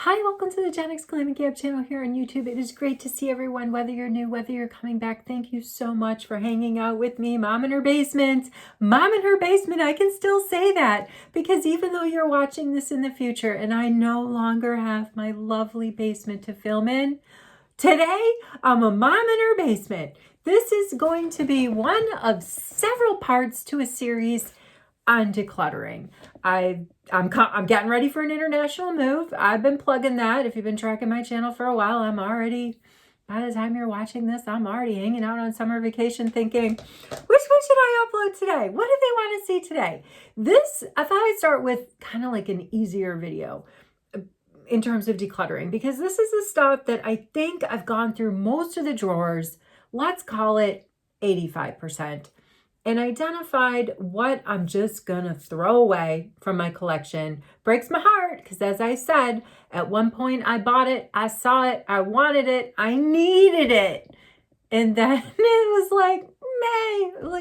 Hi, welcome to the Gen X Glam and Gab channel here on YouTube. It is great to see everyone, whether you're new, whether you're coming back. Thank you so much for hanging out with me. Mom in her basement. Mom in her basement. I can still say that because even though you're watching this in the future and I no longer have my lovely basement to film in, today I'm a mom in her basement. This is going to be one of several parts to a series on decluttering. I'm getting ready for an international move. I've been plugging that. If you've been tracking my channel for a while, by the time you're watching this, I'm already hanging out on summer vacation thinking, which one should I upload today? What do they want to see today? I thought I'd start with kind of like an easier video in terms of decluttering, because this is the stuff that I think I've gone through most of the drawers, let's call it 85%. And identified what I'm just gonna throw away from my collection. Breaks my heart, because as I said, at one point I bought it, I saw it, I wanted it, I needed it. And then it was like,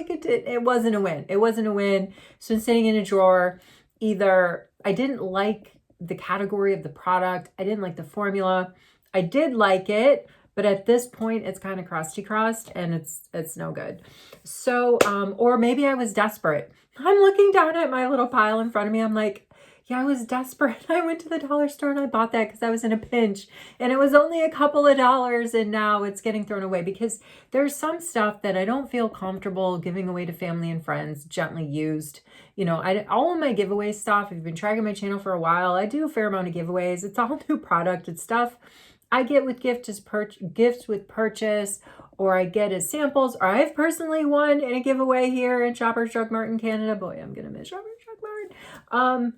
it wasn't a win. It wasn't a win. So sitting in a drawer, either I didn't like the category of the product, I didn't like the formula, I did like it, but at this point, it's kind of crusty-crust and it's no good. So, or maybe I was desperate. I'm looking down at my little pile in front of me. I'm like, yeah, I was desperate. I went to the dollar store and I bought that because I was in a pinch. And it was only a couple of dollars and now it's getting thrown away because there's some stuff that I don't feel comfortable giving away to family and friends, gently used. You know, all of my giveaway stuff, if you've been tracking my channel for a while, I do a fair amount of giveaways. It's all new product. It's stuff I get with gifts with purchase, or I get as samples, or I've personally won in a giveaway here in Shoppers Drug Mart in Canada. Boy, I'm going to miss Shoppers Drug Mart.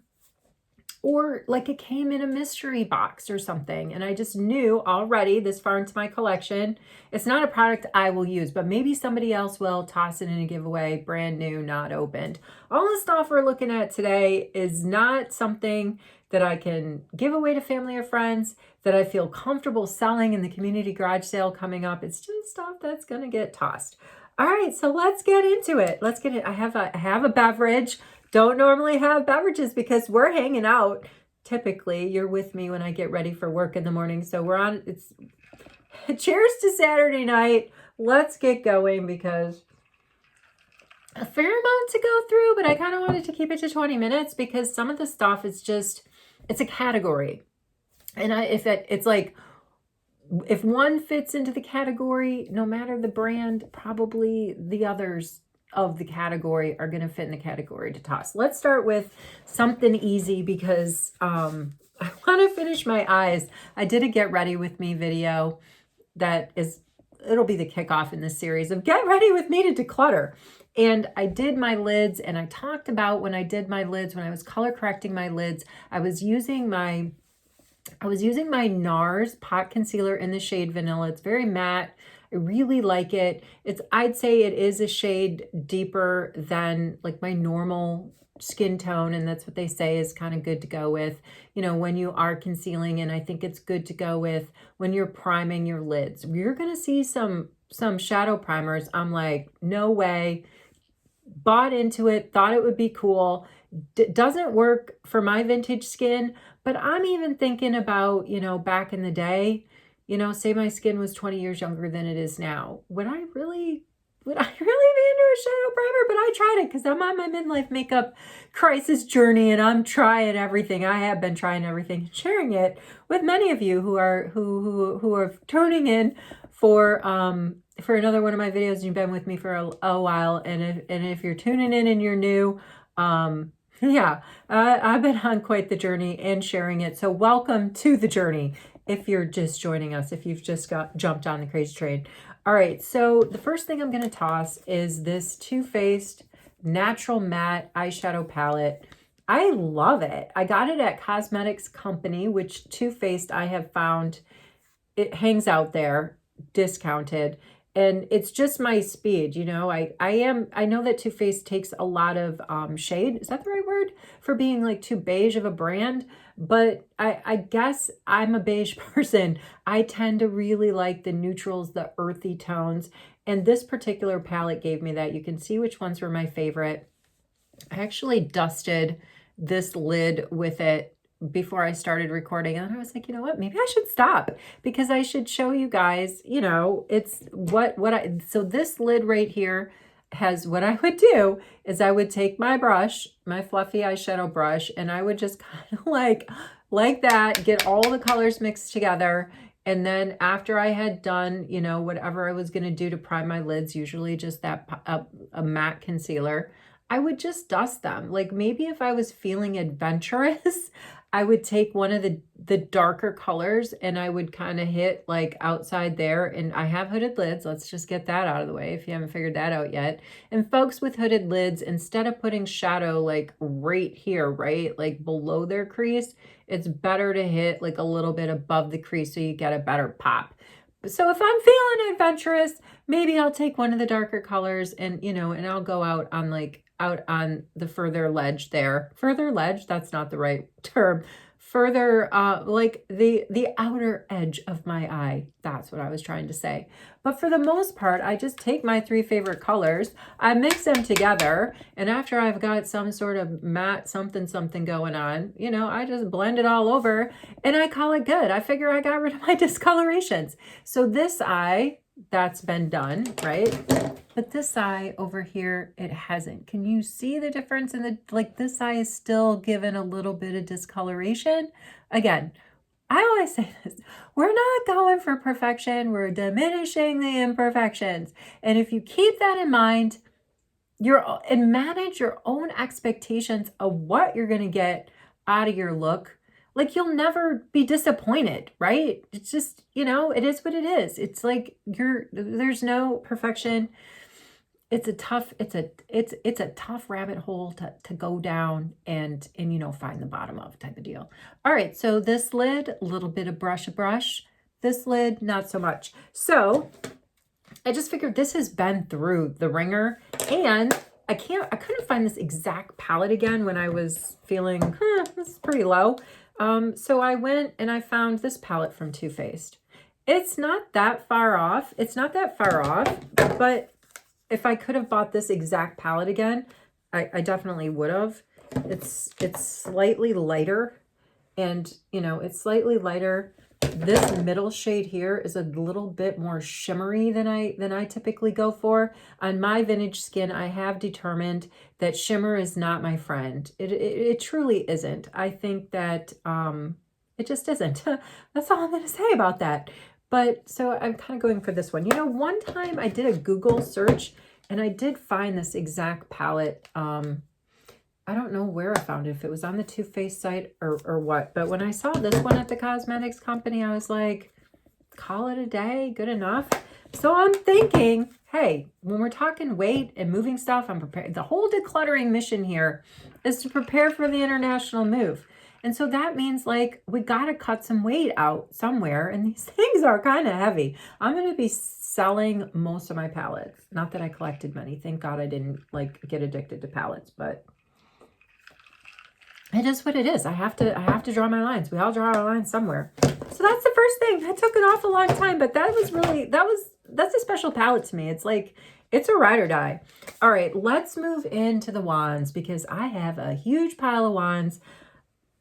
Or like it came in a mystery box or something, and I just knew already this far into my collection, it's not a product I will use, but maybe somebody else will toss it in a giveaway, brand new, not opened. All the stuff we're looking at today is not something that I can give away to family or friends, that I feel comfortable selling in the community garage sale coming up. It's just stuff that's going to get tossed. All right, so let's get into it. Let's get it. I have a beverage. Don't normally have beverages because we're hanging out. Typically, you're with me when I get ready for work in the morning. So it's cheers to Saturday night. Let's get going because a fair amount to go through, but I kind of wanted to keep it to 20 minutes because some of the stuff is just, it's a category. And if one fits into the category, no matter the brand, probably the others of the category are going to fit in the category to toss. Let's start with something easy because I want to finish my eyes. I did a get ready with me video it'll be the kickoff in this series of get ready with me to declutter. And I did my lids, and I talked about when I did my lids, when I was color correcting my lids, I was using my NARS pot concealer in the shade Vanilla. It's very matte. I really like it. I'd say it is a shade deeper than like my normal skin tone, and that's what they say is kind of good to go with, you know, when you are concealing. And I think it's good to go with when you're priming your lids. You're going to see some shadow primers. I'm like, no way. Bought into it, thought it would be cool. Doesn't work for my vintage skin, but I'm even thinking about, you know, back in the day, you know, say my skin was 20 years younger than it is now. Would I really be into a shadow primer? But I tried it because I'm on my midlife makeup crisis journey and I'm trying everything. I have been trying everything, sharing it with many of you who are tuning in for another one of my videos. You've been with me for a while, and if you're tuning in and you're new, yeah, I've been on quite the journey and sharing it. So welcome to the journey. If you're just joining us, if you've just jumped on the crazy train. All right, so the first thing I'm going to toss is this Too Faced Natural Matte Eyeshadow Palette. I love it. I got it at Cosmetics Company, which Too Faced I have found, it hangs out there, discounted. And it's just my speed, you know. I know that Too Faced takes a lot of shade. Is that the right word? For being like too beige of a brand. But I guess I'm a beige person. I tend to really like the neutrals, the earthy tones. And this particular palette gave me that. You can see which ones were my favorite. I actually dusted this lid with it before I started recording, and I was like, you know what, maybe I should stop because I should show you guys, you know, it's so this lid right here has, what I would do is I would take my brush, my fluffy eyeshadow brush, and I would just kind of like that, get all the colors mixed together. And then after I had done, you know, whatever I was going to do to prime my lids, usually just that a matte concealer, I would just dust them. Like maybe if I was feeling adventurous, I would take one of the darker colors and I would kind of hit like outside there. And I have hooded lids. Let's just get that out of the way if you haven't figured that out yet. And folks with hooded lids, instead of putting shadow like right here, right, like below their crease, it's better to hit like a little bit above the crease so you get a better pop. So if I'm feeling adventurous, maybe I'll take one of the darker colors and, you know, and I'll go out on the further ledge there. Further ledge, that's not the right term. Further, like the outer edge of my eye. That's what I was trying to say. But for the most part, I just take my 3 favorite colors, I mix them together, and after I've got some sort of matte something going on, you know, I just blend it all over and I call it good. I figure I got rid of my discolorations. So this eye, that's been done, right? But this eye over here, it hasn't. Can you see the difference in the, like this eye is still given a little bit of discoloration? Again, I always say this, we're not going for perfection, we're diminishing the imperfections. And if you keep that in mind, and manage your own expectations of what you're going to get out of your look, like you'll never be disappointed, right? It's just, you know, it is what it is. It's like there's no perfection. It's a tough rabbit hole to go down and you know, find the bottom of type of deal. All right, so this lid, a little bit of brush. This lid, not so much. So I just figured this has been through the ringer, and I couldn't find this exact palette again when I was feeling, this is pretty low. So I went and I found this palette from Too Faced. It's not that far off. But if I could have bought this exact palette again, I definitely would have. It's slightly lighter, and you know, it's slightly lighter. This middle shade here is a little bit more shimmery than I typically go for. On my vintage skin, I have determined that shimmer is not my friend. It truly isn't. I think that it just isn't. That's all I'm going to say about that. But so I'm kind of going for this one. You know, one time I did a Google search and I did find this exact palette. I don't know where I found it, if it was on the Too Faced site or what. But when I saw this one at the cosmetics company, I was like, call it a day, good enough. So I'm thinking, hey, when we're talking weight and moving stuff, I'm prepared. The whole decluttering mission here is to prepare for the international move. And so that means like we got to cut some weight out somewhere. And these things are kind of heavy. I'm going to be selling most of my palettes. Not that I collected many. Thank God I didn't like get addicted to palettes, but it is what it is. I have to draw my lines. We all draw our lines somewhere. So that's the first thing. That took an awful long time, but that's a special palette to me. It's like, it's a ride or die. All right, let's move into the wands because I have a huge pile of wands.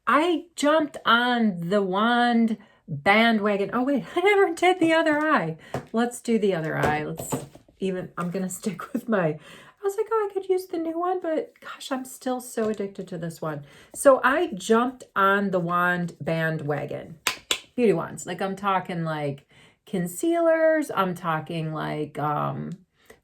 I jumped on the wand bandwagon. Oh wait, I never did the other eye. Let's do the other eye. I'm going to stick with I was like, oh, I could use the new one, but gosh, I'm still so addicted to this one. So I jumped on the wand bandwagon. Beauty wands. Like I'm talking like concealers. I'm talking like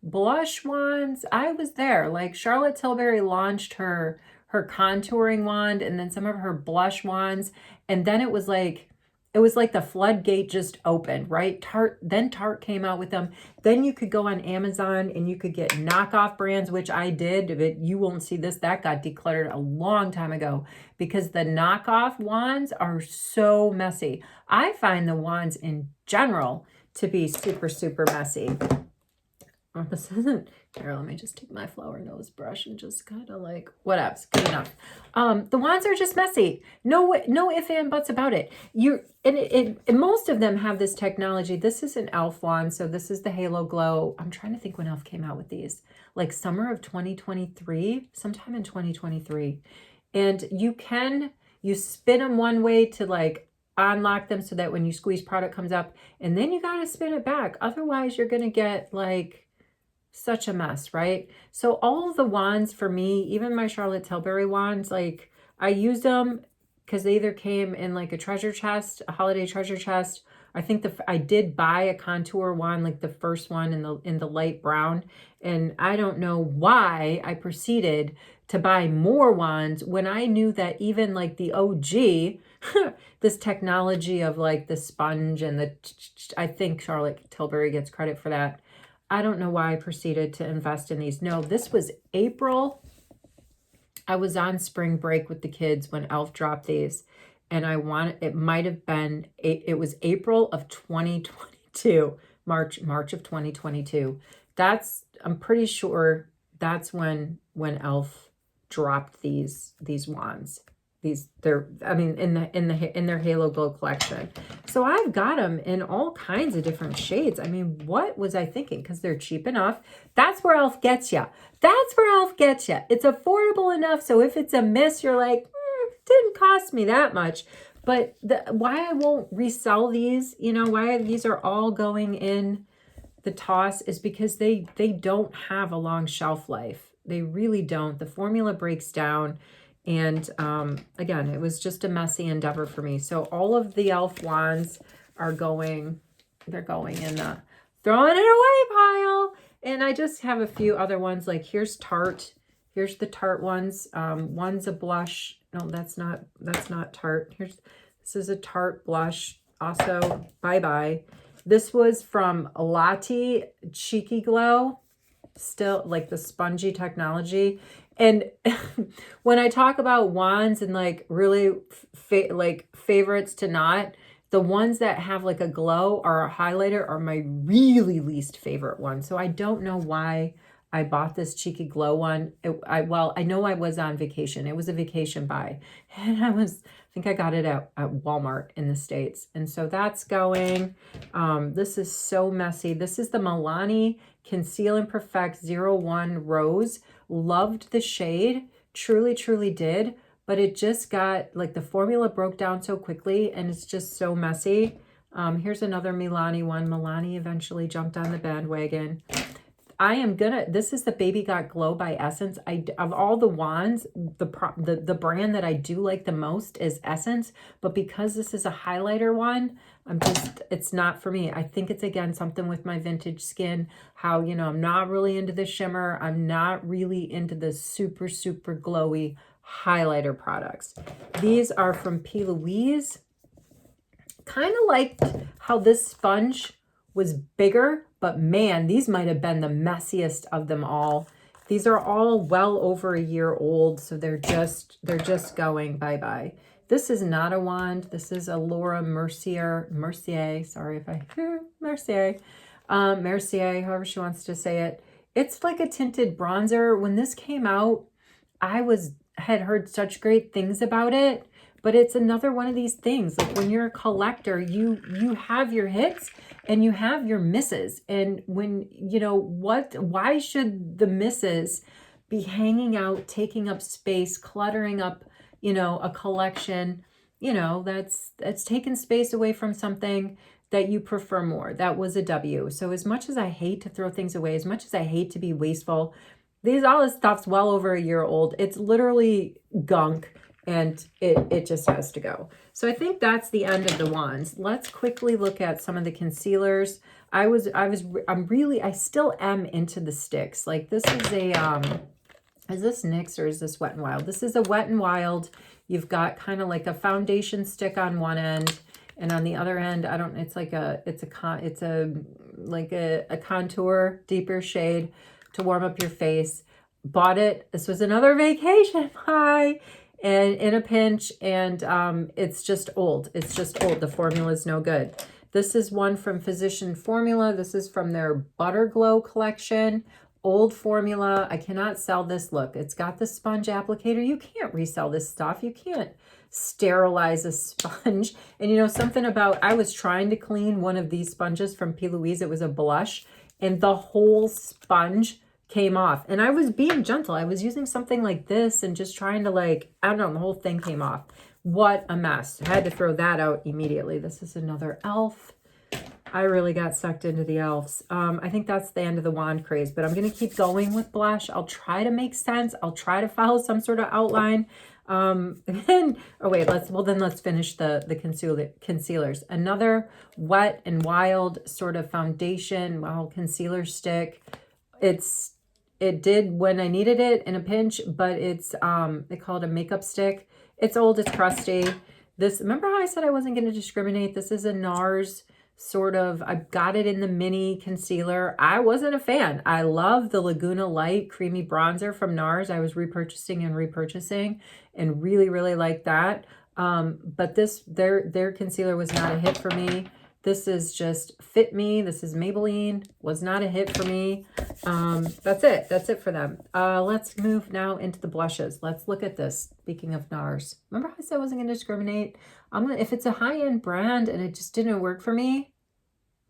blush wands. I was there. Like Charlotte Tilbury launched her contouring wand and then some of her blush wands. And then it was like the floodgate just opened, right? Tarte came out with them. Then you could go on Amazon and you could get knockoff brands, which I did. But you won't see this. That got decluttered a long time ago because the knockoff wands are so messy. I find the wands in general to be super, super messy. Oh, this isn't, here, let me just take my flower nose brush and just kind of like, whatever, good enough. The wands are just messy. No ifs and buts about it. And most of them have this technology. This is an e.l.f. wand, so this is the Halo Glow. I'm trying to think when e.l.f. came out with these. Like summer of 2023, sometime in 2023. And you can You spin them one way to like unlock them so that when you squeeze, product comes up, and then you got to spin it back. Otherwise, you're going to get like such a mess, right? So all of the wands for me, even my Charlotte Tilbury wands, like I used them because they either came in like a treasure chest, a holiday treasure chest. I think I did buy a contour wand, like the first one in the light brown, and I don't know why I proceeded to buy more wands when I knew that even like the OG, this technology of like the sponge and I think Charlotte Tilbury gets credit for that. I don't know why I proceeded to invest in these. No, this was April. I was on spring break with the kids when Elf dropped these. And it might have been, it was April of 2022, March of 2022. I'm pretty sure that's when Elf dropped these wands. In their Halo Glow collection. So I've got them in all kinds of different shades. I mean, what was I thinking? Because they're cheap enough. That's where Elf gets you. That's where Elf gets you. It's affordable enough. So if it's a miss, you're like, didn't cost me that much. But why I won't resell these, why these are all going in the toss is because they don't have a long shelf life. They really don't. The formula breaks down. And again, it was just a messy endeavor for me. So all of the Elf wands are going in the throwing it away pile. And I just have a few other ones. Like here's Tarte. Here's the Tarte ones. One's a blush. No, that's not Tarte. This is a Tarte blush. Also, bye-bye. This was from Lati Cheeky Glow. Still like the spongy technology. And when I talk about wands and like really favorites to not, the ones that have like a glow or a highlighter are my really least favorite ones. So I don't know why I bought this Cheeky Glow one. I know I was on vacation. It was a vacation buy. And I think I got it at Walmart in the States. And so that's going. This is so messy. This is the Milani Conceal and Perfect 01 Rose. Loved the shade. Truly, truly did. But it just got, like the formula broke down so quickly and it's just so messy. Here's another Milani one. Milani eventually jumped on the bandwagon. This is the Baby Got Glow by Essence. Of all the wands, the brand that I do like the most is Essence, but because this is a highlighter one, it's not for me. I think it's, again, something with my vintage skin, how, I'm not really into the shimmer. I'm not really into the super, super glowy highlighter products. These are from P. Louise. Kind of liked how this sponge was bigger, but man, these might have been the messiest of them all. These are all well over a year old, so they're just going bye-bye. This is not a wand. This is a Laura Mercier, sorry if I, Mercier, however she wants to say it. It's like a tinted bronzer. When this came out, I had heard such great things about it, but it's another one of these things. Like when you're a collector, you have your hits and you have your misses. And when, why should the misses be hanging out, taking up space, cluttering up, a collection, that's taken space away from something that you prefer more. That was a W. So as much as I hate to throw things away, as much as I hate to be wasteful, all this stuff's well over a year old. It's literally gunk. And it just has to go. So I think that's the end of the wands. Let's quickly look at some of the concealers. I still am into the sticks. Like this is is this NYX or is this Wet n Wild? This is a Wet n Wild. You've got kind of like a foundation stick on one end, and on the other end, it's a contour, deeper shade to warm up your face. Bought it. This was another vacation buy. And in a pinch, and it's just old. It's just old. The formula is no good. This is one from Physician Formula. This is from their Butter Glow collection. Old formula. I cannot sell this. Look, it's got the sponge applicator. You can't resell this stuff. You can't sterilize a sponge. And something about, I was trying to clean one of these sponges from P. Louise. It was a blush, and the whole sponge came off. And I was being gentle. I was using something like this and just trying to the whole thing came off. What a mess. I had to throw that out immediately. This is another elf. I really got sucked into the elves. I think that's the end of the wand craze, but I'm going to keep going with blush. I'll try to make sense. I'll try to follow some sort of outline. And, oh wait, let's finish the concealers. Another Wet and Wild sort of foundation, concealer stick. It did when I needed it in a pinch, but it's, they call it a makeup stick. It's old, it's crusty. Remember how I said I wasn't going to discriminate? This is a NARS sort of, I got it in the mini concealer. I wasn't a fan. I love the Laguna Light creamy bronzer from NARS. I was repurchasing and really, really liked that. But their concealer was not a hit for me. This is just Fit Me. This is Maybelline. Was not a hit for me. That's it. That's it for them. Let's move now into the blushes. Let's look at this. Speaking of NARS. Remember how I said I wasn't going to discriminate? If it's a high-end brand and it just didn't work for me,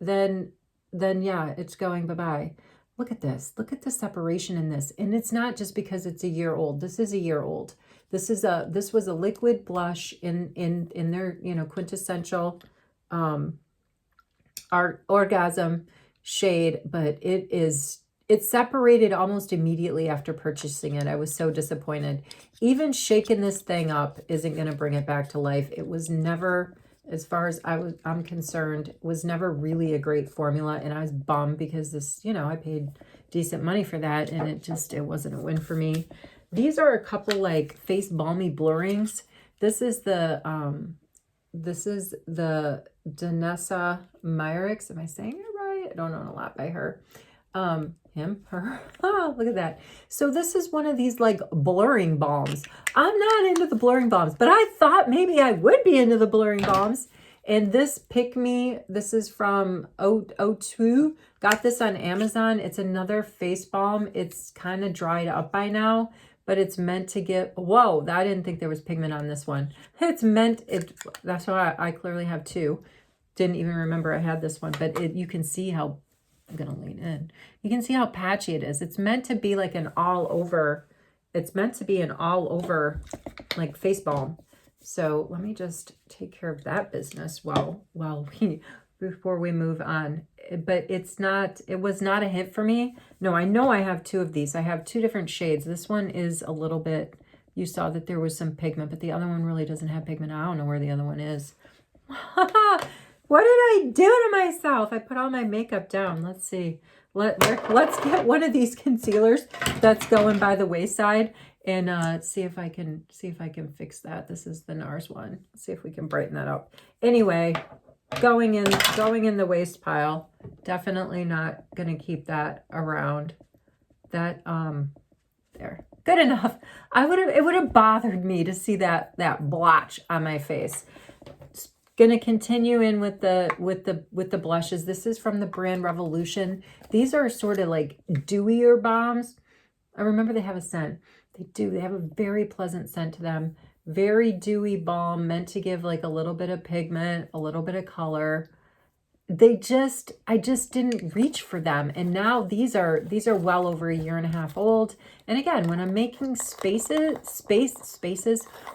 then yeah, it's going bye-bye. Look at this. Look at the separation in this. And it's not just because it's a year old. This is a year old. This was a liquid blush in their, quintessential orgasm shade, but it's separated almost immediately after purchasing it. I was so disappointed. Even shaking this thing up isn't going to bring it back to life. It was never, as far as I'm concerned, was never really a great formula, and I was bummed because this, I paid decent money for that, and it wasn't a win for me. These are a couple like face balmy blurrings. This is the Danessa Myricks. Am I saying it right? I don't know a lot by her. Her. Oh, look at that. So this is one of these like blurring balms. I'm not into the blurring balms, but I thought maybe I would be into the blurring balms. And this Pick Me, this is from O2. Got this on Amazon. It's another face balm. It's kind of dried up by now, but it's meant to get, whoa, I didn't think there was pigment on this one. That's why I clearly have two. Didn't even remember I had this one, but you can see how, I'm going to lean in. You can see how patchy it is. It's meant to be like an all over like face balm. So let me just take care of that business before we move on. But it was not a hit for me. No, I know I have two of these. I have two different shades. This one is a little bit, you saw that there was some pigment, but the other one really doesn't have pigment. I don't know where the other one is. What did I do to myself? I put all my makeup down. Let's see. Let's get one of these concealers that's going by the wayside and see if I can fix that. This is the NARS one. Let's see if we can brighten that up. Anyway, going in the waste pile. Definitely not going to keep that around. That there. Good enough. It would have bothered me to see that blotch on my face. Gonna continue in with the blushes. This is from the brand Revolution. These are sort of like dewier balms. I remember they have a scent. They have a very pleasant scent to them. Very dewy balm, meant to give like a little bit of pigment, a little bit of color. I just didn't reach for them. And now these are well over a year and a half old. And again, when I'm making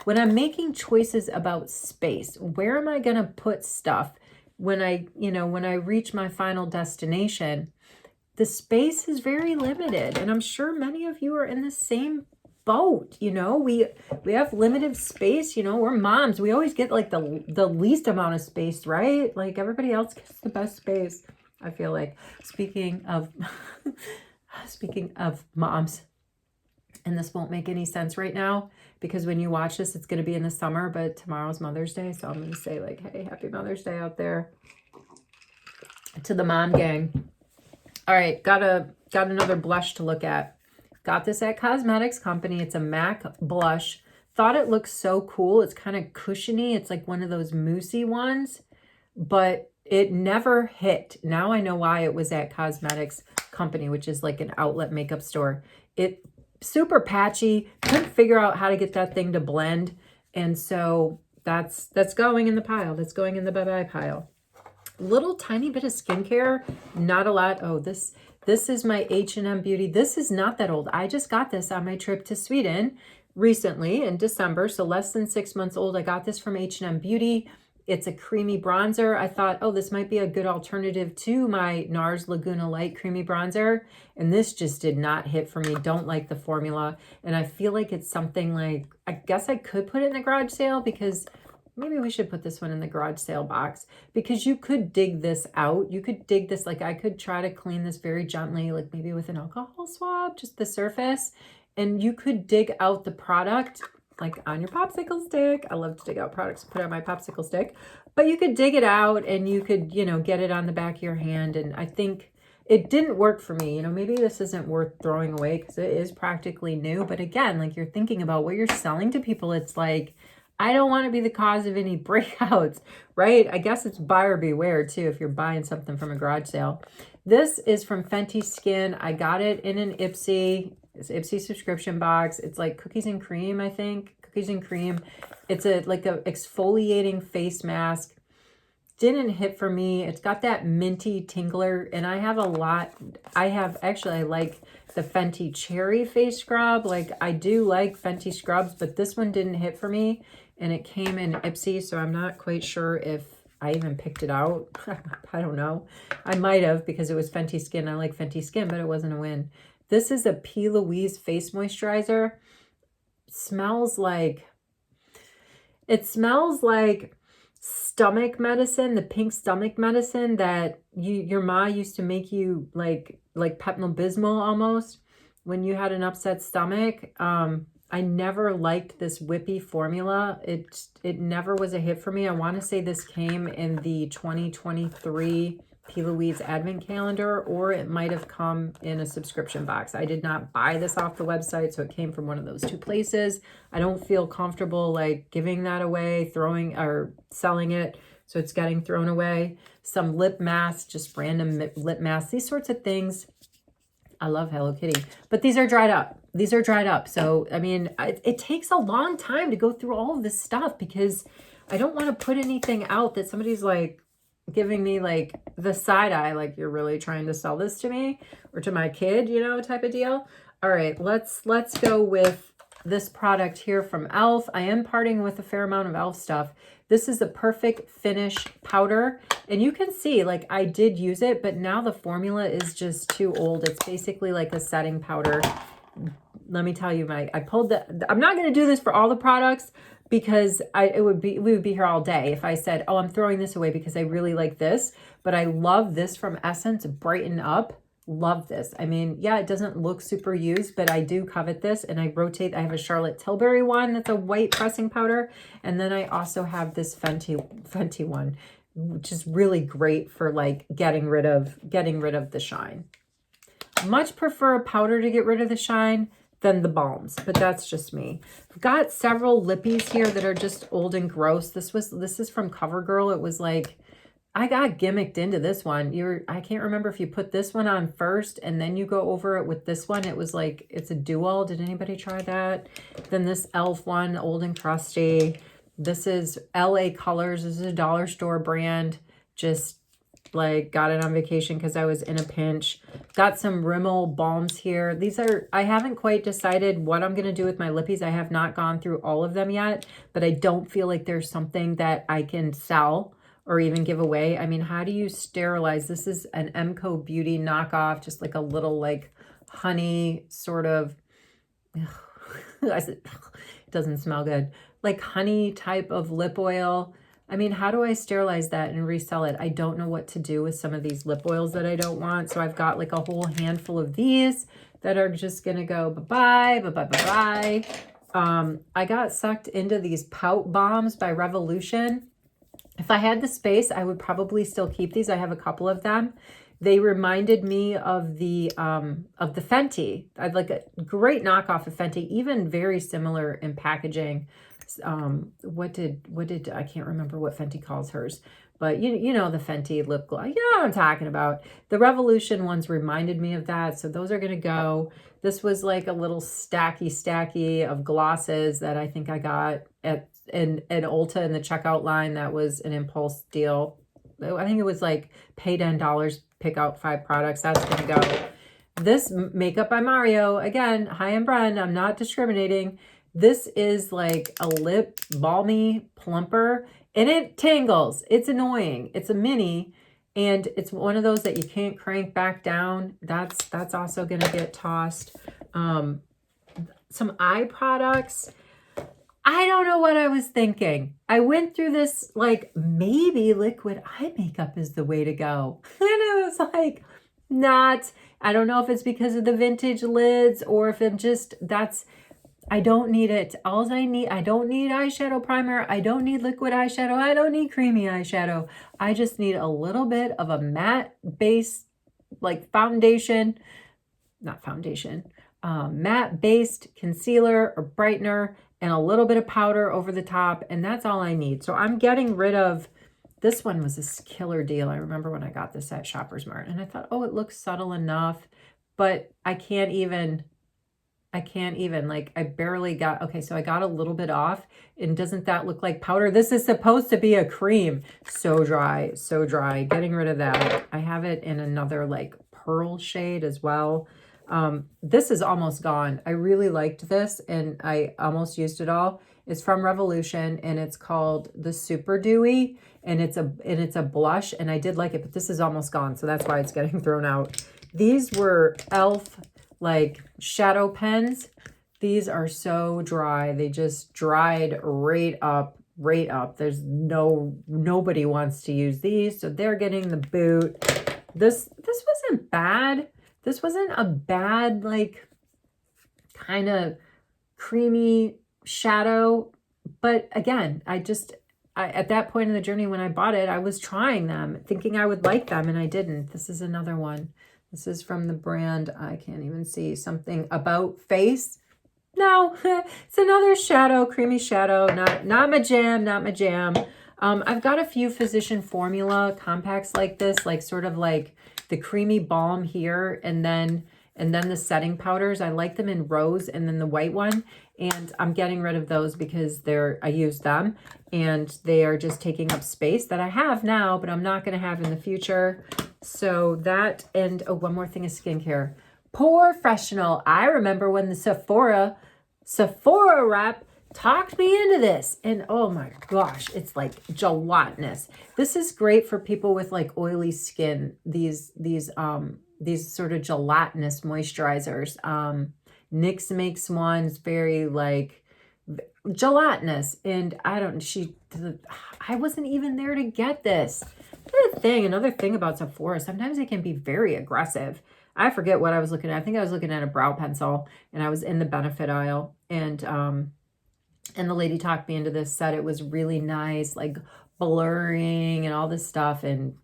when I'm making choices about space, where am I going to put stuff when I reach my final destination? The space is very limited. And I'm sure many of you are in the same boat. We have limited space. We're moms. We always get like the least amount of space, right? Like everybody else gets the best space, I feel like. Speaking of moms, and this won't make any sense right now because when you watch this, it's going to be in the summer, but tomorrow's Mother's Day. So I'm going to say like, hey, happy Mother's Day out there to the mom gang. All right. Got another blush to look at. Got this at Cosmetics Company. It's a MAC blush. Thought it looked so cool. It's kind of cushiony. It's like one of those moussey ones, but it never hit. Now I know why it was at Cosmetics Company, which is like an outlet makeup store. It super patchy. Couldn't figure out how to get that thing to blend. And so that's going in the pile. That's going in the bye-bye pile. Little tiny bit of skincare. Not a lot. Oh, This is my H&M Beauty. This is not that old. I just got this on my trip to Sweden recently in December, so less than 6 months old. I got this from H&M Beauty. It's a creamy bronzer. I thought, oh, this might be a good alternative to my NARS Laguna Light creamy bronzer. And this just did not hit for me. Don't like the formula. And I feel like it's something like, I guess I could put it in the garage sale, because maybe we should put this one in the garage sale box, because you could dig this out. You could dig this, like I could try to clean this very gently, like maybe with an alcohol swab, just the surface. And you could dig out the product like on your popsicle stick. I love to dig out products, put on my popsicle stick, but you could dig it out and you could, you know, get it on the back of your hand. And I think it didn't work for me. You know, maybe this isn't worth throwing away because it is practically new. But again, like you're thinking about what you're selling to people. It's like, I don't want to be the cause of any breakouts, right? I guess it's buyer beware too if you're buying something from a garage sale. This is from Fenty Skin. I got it in an Ipsy. It's Ipsy subscription box. It's like cookies and cream, I think. Cookies and cream. It's like a exfoliating face mask. Didn't hit for me. It's got that minty tingler, and I have a lot. I like the Fenty Cherry face scrub. Like I do like Fenty scrubs, but this one didn't hit for me, and it came in Ipsy, so I'm not quite sure if I even picked it out. I don't know. I might have, because it was Fenty Skin. I like Fenty Skin, but it wasn't a win. This is a P. Louise face moisturizer. It smells like stomach medicine, the pink stomach medicine that your ma used to make you, like Pepto-Bismol almost when you had an upset stomach. I never liked this whippy formula. It never was a hit for me. I want to say this came in the 2023 P. Louise Advent Calendar, or it might have come in a subscription box. I did not buy this off the website, so it came from one of those two places. I don't feel comfortable like giving that away, throwing or selling it, so it's getting thrown away. Some lip masks, just random lip masks, these sorts of things. I love Hello Kitty, but these are dried up. These are dried up. So, I mean, it takes a long time to go through all of this stuff, because I don't want to put anything out that somebody's like giving me like the side eye, like you're really trying to sell this to me or to my kid, you know, type of deal. All right, let's go with this product here from e.l.f. I am parting with a fair amount of e.l.f. stuff. This is the Perfect Finish powder, and you can see like I did use it, but now the formula is just too old. It's basically like a setting powder. Let me tell you, I'm not going to do this for all the products, because we would be here all day if I said, oh, I'm throwing this away because I really like this. But I love this from Essence, Brighten Up. Love this. I mean, yeah, it doesn't look super used, but I do covet this, and I have a Charlotte Tilbury one that's a white pressing powder. And then I also have this Fenty one, which is really great for like getting rid of the shine. Much prefer a powder to get rid of the shine than the balms, but that's just me. I've got several lippies here that are just old and gross. This is from CoverGirl. It was like, I got gimmicked into this one. I can't remember if you put this one on first and then you go over it with this one. It was like, it's a dual. Did anybody try that? Then this e.l.f. one, old and crusty. This is LA Colors. This is a dollar store brand. Just like got it on vacation because I was in a pinch. Got some Rimmel balms here. I haven't quite decided what I'm going to do with my lippies. I have not gone through all of them yet, but I don't feel like there's something that I can sell or even give away. I mean, how do you sterilize? This is an Emco Beauty knockoff, just like a little like honey sort of, it doesn't smell good, like honey type of lip oil. I mean, how do I sterilize that and resell it? I don't know what to do with some of these lip oils that I don't want. So I've got like a whole handful of these that are just going to go bye-bye, bye-bye, bye-bye. I got sucked into these Pout Bombs by Revolution. If I had the space, I would probably still keep these. I have a couple of them. They reminded me of the Fenty. I'd like a great knockoff of Fenty, even very similar in packaging. What did I can't remember what Fenty calls hers, but you know the Fenty lip gloss. You know what I'm talking about. The Revolution ones reminded me of that, so those are gonna go. This was like a little stacky of glosses that I think I got at Ulta in the checkout line. That was an impulse deal. I think it was like pay $10, pick out 5 products. That's gonna go. This Makeup by Mario, again, high-end brand. I'm not discriminating. This is like a lip balmy plumper, and it tangles. It's annoying. It's a mini, and it's one of those that you can't crank back down. That's also going to get tossed. Some eye products. I don't know what I was thinking. I went through this like maybe liquid eye makeup is the way to go. And I was like, not. I don't know if it's because of the vintage lids or if I'm just, I don't need it. I don't need eyeshadow primer. I don't need liquid eyeshadow. I don't need creamy eyeshadow. I just need a little bit of a matte base, like foundation, not foundation, matte based concealer or brightener and a little bit of powder over the top. And that's all I need. So I'm getting rid of, this one was a killer deal. I remember when I got this at Shoppers Mart and I thought, oh, it looks subtle enough, but I can't even, like, I barely got, okay, so I got a little bit off, and doesn't that look like powder? This is supposed to be a cream. So dry, so dry. Getting rid of that. I have it in another like pearl shade as well. This is almost gone. I really liked this, and I almost used it all. It's from Revolution, and it's called the Super Dewy, and it's a blush, and I did like it, but this is almost gone, so that's why it's getting thrown out. These were e.l.f. like shadow pens. These are so dry. They just dried right up. There's nobody wants to use these, so they're getting the boot. This wasn't bad. This wasn't a bad, like, kind of creamy shadow. But again, at that point in the journey when I bought it, I was trying them, thinking I would like them, and I didn't. This is another one. This is from the brand, I can't even see, something About Face. No, it's another shadow, creamy shadow. Not my jam, not my jam. I've got a few Physician Formula compacts like this, like sort of like the creamy balm here, and then the setting powders. I like them in rose and then the white one. And I'm getting rid of those because I use them and they are just taking up space that I have now, but I'm not going to have in the future. So that, and oh, one more thing is skincare. Professional. I remember when the Sephora rep talked me into this, and oh my gosh, it's like gelatinous. This is great for people with like oily skin. These sort of gelatinous moisturizers. NYX makes ones very like gelatinous, and I wasn't even there to get this. Another thing about Sephora, sometimes they can be very aggressive. I forget what I was looking at. I think I was looking at a brow pencil, and I was in the benefit aisle, and the lady talked me into this, said it was really nice, like blurring and all this stuff, and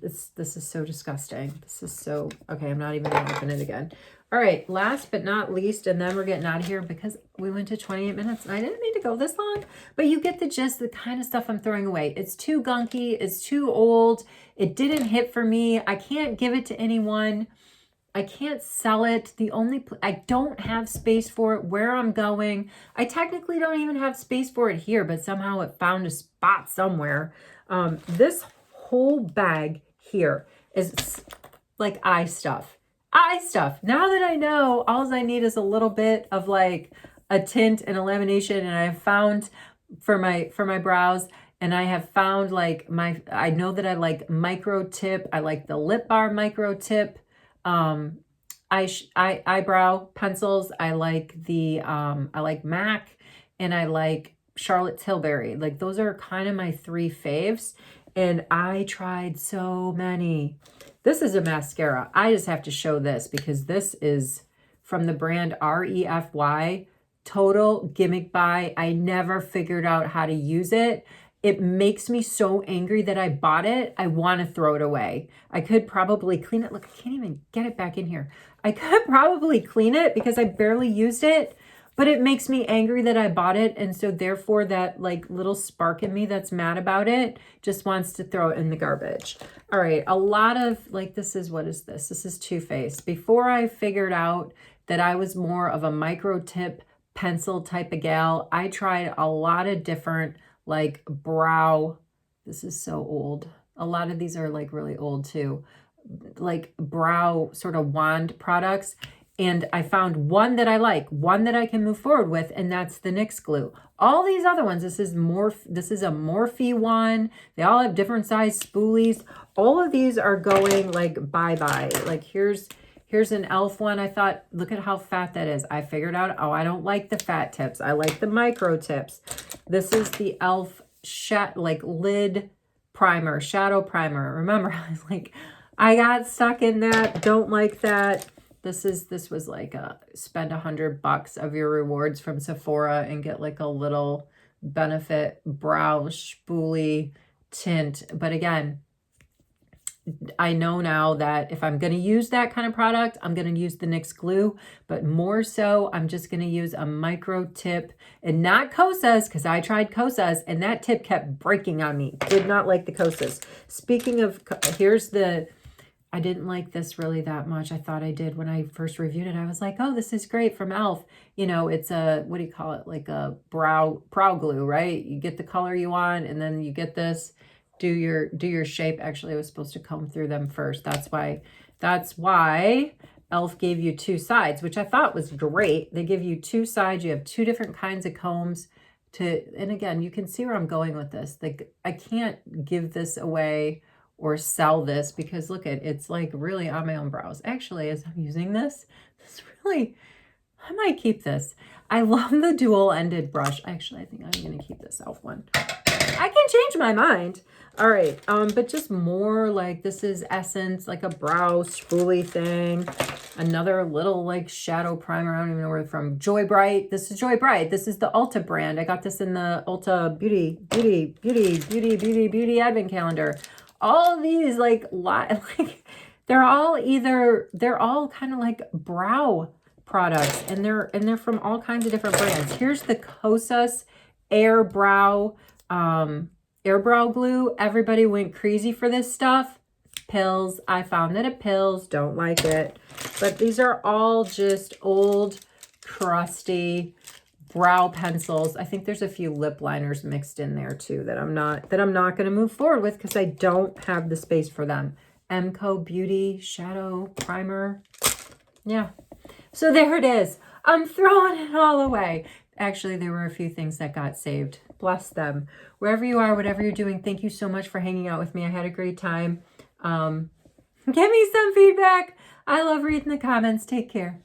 this is so disgusting. This is so, okay, I'm not even going to open it again. All right, last but not least, and then we're getting out of here because we went to 28 minutes. I didn't mean to go this long, but you get the gist, the kind of stuff I'm throwing away. It's too gunky. It's too old. It didn't hit for me. I can't give it to anyone. I can't sell it. I don't have space for it where I'm going. I technically don't even have space for it here, but somehow it found a spot somewhere. This whole bag here is like eye stuff. Now that I know, all I need is a little bit of like a tint and a lamination, and I have found for my brows, and I have found like I know that I like micro tip. I like the Lip Bar micro tip. Eyebrow pencils. I like I like MAC, and I like Charlotte Tilbury. Like those are kind of my three faves, and I tried so many. This is a mascara. I just have to show this because this is from the brand REFY. Total gimmick buy. I never figured out how to use it. It makes me so angry that I bought it. I want to throw it away. I could probably clean it. Look, I can't even get it back in here. I could probably clean it because I barely used it, but it makes me angry that I bought it. And so therefore that like little spark in me that's mad about it just wants to throw it in the garbage. All right. A lot of like, what is this? This is Too Faced. Before I figured out that I was more of a micro tip pencil type of gal, I tried a lot of different like brow. This is so old. A lot of these are like really old too. Like brow sort of wand products. And I found one that I like, one that I can move forward with, and that's the NYX glue. All these other ones, this is a Morphe one. They all have different size spoolies. All of these are going like bye-bye. Like here's an e.l.f. one. I thought, look at how fat that is. I figured out, oh, I don't like the fat tips. I like the micro tips. This is the e.l.f. like lid primer, shadow primer. Remember, I was like, I got stuck in that. Don't like that. This was like spend $100 of your rewards from Sephora and get like a little benefit brow spoolie tint. But again, I know now that if I'm going to use that kind of product, I'm going to use the NYX glue, but more so, I'm just going to use a micro tip and not Kosas, because I tried Kosas and that tip kept breaking on me. Did not like the Kosas. Speaking of, I didn't like this really that much. I thought I did when I first reviewed it. I was like, oh, this is great from e.l.f. You know, it's a, what do you call it? Like a brow glue, right? You get the color you want and then you get this, do your shape. Actually, I was supposed to comb through them first. That's why e.l.f. gave you two sides, which I thought was great. They give you two sides. You have two different kinds of combs and again, you can see where I'm going with this. Like I can't give this away or sell this because look at it's like really on my own brows. Actually, as I'm using this really, I might keep this. I love the dual-ended brush. Actually, I think I'm going to keep this e.l.f. one. I can change my mind. All right, but just more like this is Essence, like a brow spoolie thing. Another little like shadow primer. I don't even know where they're from. Joy Bright. This is Joy Bright. This is the Ulta brand. I got this in the Ulta Beauty Advent Calendar. All of these like they're all kind of like brow products and they're from all kinds of different brands. Here's the Kosas Air Brow glue. Everybody went crazy for this stuff. Pills. I found that at Pills. Don't like it. But these are all just old, crusty brow pencils. I think there's a few lip liners mixed in there too that I'm not going to move forward with because I don't have the space for them. Emco Beauty Shadow Primer. Yeah. So there it is. I'm throwing it all away. Actually, there were a few things that got saved. Bless them. Wherever you are, whatever you're doing, thank you so much for hanging out with me. I had a great time. Give me some feedback. I love reading the comments. Take care.